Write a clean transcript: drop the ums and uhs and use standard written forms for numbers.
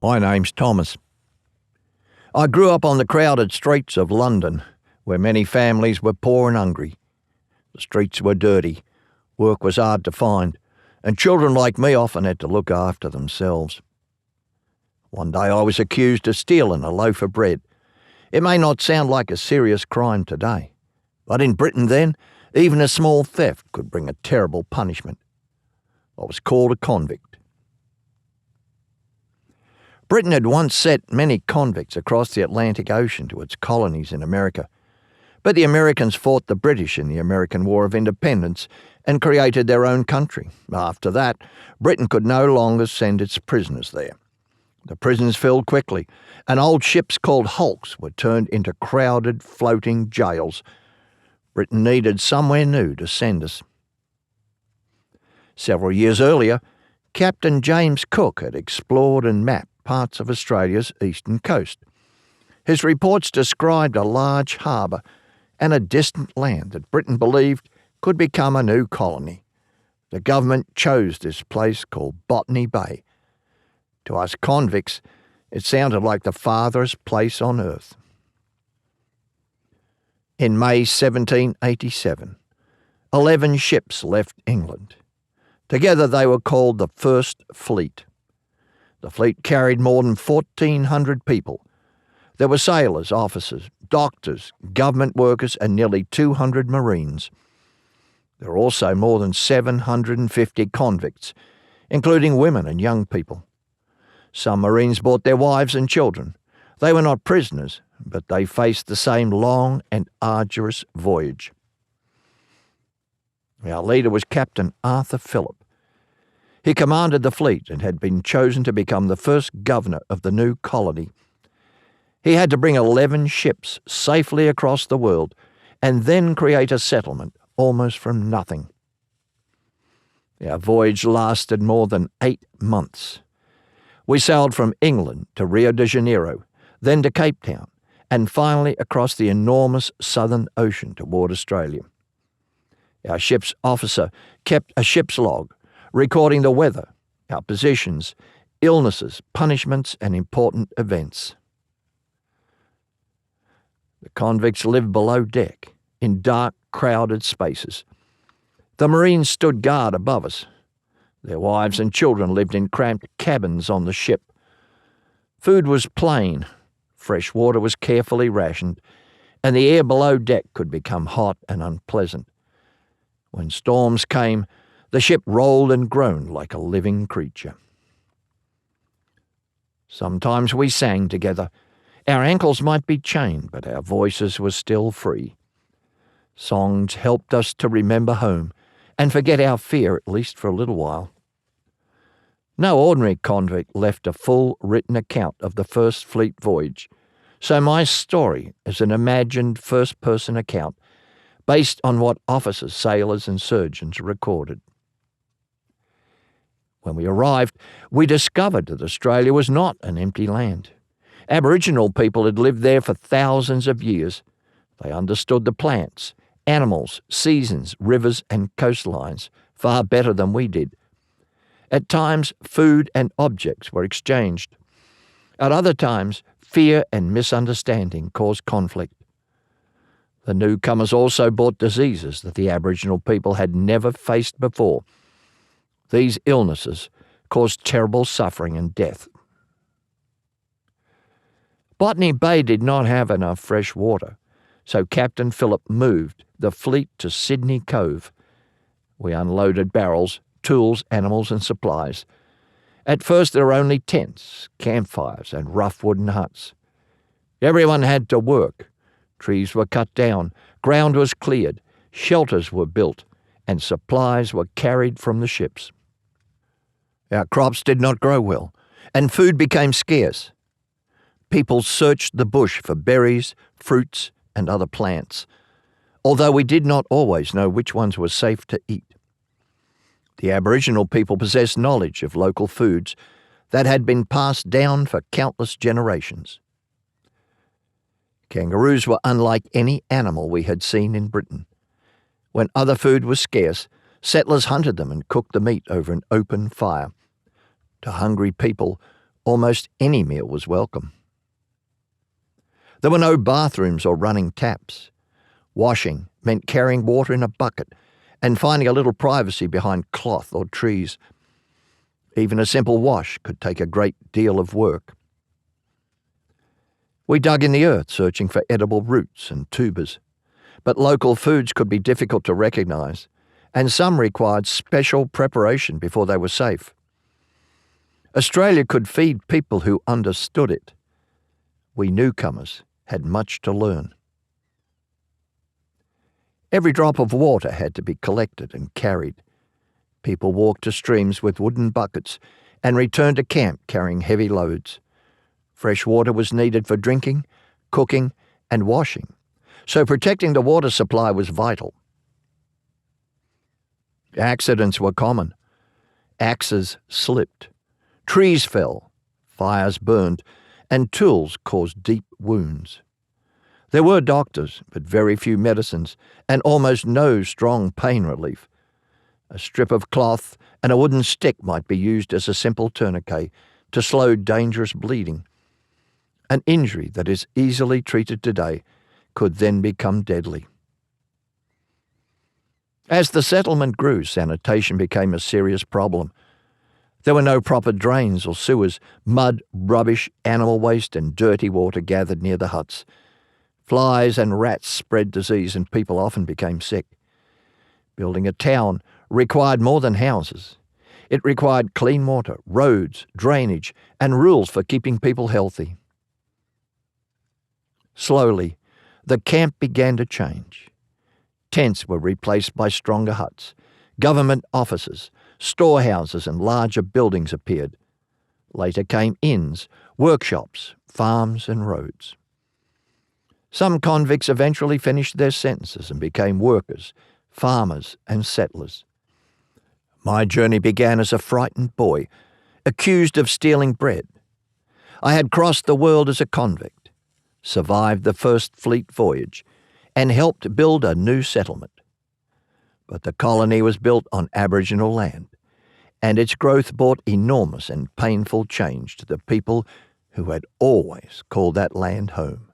My name's Thomas. I grew up on the crowded streets of London, where many families were poor and hungry. The streets were dirty, work was hard to find, and children like me often had to look after themselves. One day I was accused of stealing a loaf of bread. It may not sound like a serious crime today, but in Britain then, even a small theft could bring a terrible punishment. I was called a convict. Britain had once sent many convicts across the Atlantic Ocean to its colonies in America, but the Americans fought the British in the American War of Independence and created their own country. After that, Britain could no longer send its prisoners there. The prisons filled quickly, and old ships called hulks were turned into crowded, floating jails. Britain needed somewhere new to send us. Several years earlier, Captain James Cook had explored and mapped parts of Australia's eastern coast. His reports described a large harbour and a distant land that Britain believed could become a new colony. The government chose this place called Botany Bay. To us convicts, it sounded like the farthest place on earth. In May 1787, 11 ships left England. Together they were called the First Fleet. The fleet carried more than 1,400 people. There were sailors, officers, doctors, government workers, and nearly 200 Marines. There were also more than 750 convicts, including women and young people. Some Marines brought their wives and children. They were not prisoners, but they faced the same long and arduous voyage. Our leader was Captain Arthur Phillip. He commanded the fleet and had been chosen to become the first governor of the new colony. He had to bring 11 ships safely across the world and then create a settlement almost from nothing. Our voyage lasted more than 8 months. We sailed from England to Rio de Janeiro, then to Cape Town, and finally across the enormous Southern Ocean toward Australia. Our ship's officer kept a ship's log, recording the weather, our positions, illnesses, punishments, and important events. The convicts lived below deck, in dark, crowded spaces. The Marines stood guard above us. Their wives and children lived in cramped cabins on the ship. Food was plain, fresh water was carefully rationed, and the air below deck could become hot and unpleasant. When storms came, the ship rolled and groaned like a living creature. Sometimes we sang together. Our ankles might be chained, but our voices were still free. Songs helped us to remember home and forget our fear, at least for a little while. No ordinary convict left a full written account of the First Fleet voyage, so my story is an imagined first-person account based on what officers, sailors, and surgeons recorded. When we arrived, we discovered that Australia was not an empty land. Aboriginal people had lived there for thousands of years. They understood the plants, animals, seasons, rivers, and coastlines far better than we did. At times, food and objects were exchanged. At other times, fear and misunderstanding caused conflict. The newcomers also brought diseases that the Aboriginal people had never faced before. These illnesses caused terrible suffering and death. Botany Bay did not have enough fresh water, so Captain Phillip moved the fleet to Sydney Cove. We unloaded barrels, tools, animals, and supplies. At first there were only tents, campfires, and rough wooden huts. Everyone had to work. Trees were cut down, ground was cleared, shelters were built, and supplies were carried from the ships. Our crops did not grow well, and food became scarce. People searched the bush for berries, fruits, and other plants, although we did not always know which ones were safe to eat. The Aboriginal people possessed knowledge of local foods that had been passed down for countless generations. Kangaroos were unlike any animal we had seen in Britain. When other food was scarce, settlers hunted them and cooked the meat over an open fire. To hungry people, almost any meal was welcome. There were no bathrooms or running taps. Washing meant carrying water in a bucket and finding a little privacy behind cloth or trees. Even a simple wash could take a great deal of work. We dug in the earth searching for edible roots and tubers, but local foods could be difficult to recognise, and some required special preparation before they were safe. Australia could feed people who understood it. We newcomers had much to learn. Every drop of water had to be collected and carried. People walked to streams with wooden buckets and returned to camp carrying heavy loads. Fresh water was needed for drinking, cooking, and washing, so protecting the water supply was vital. Accidents were common. Axes slipped, trees fell, fires burned, and tools caused deep wounds. There were doctors, but very few medicines, and almost no strong pain relief. A strip of cloth and a wooden stick might be used as a simple tourniquet to slow dangerous bleeding. An injury that is easily treated today could then become deadly. As the settlement grew, sanitation became a serious problem. There were no proper drains or sewers. Mud, rubbish, animal waste, and dirty water gathered near the huts. Flies and rats spread disease, and people often became sick. Building a town required more than houses. It required clean water, roads, drainage, and rules for keeping people healthy. Slowly, the camp began to change. Tents were replaced by stronger huts. Government offices, storehouses, and larger buildings appeared. Later came inns, workshops, farms, and roads. Some convicts eventually finished their sentences and became workers, farmers, and settlers. My journey began as a frightened boy, accused of stealing bread. I had crossed the world as a convict, survived the first fleet voyage, and helped build a new settlement. But the colony was built on Aboriginal land, and its growth brought enormous and painful change to the people who had always called that land home.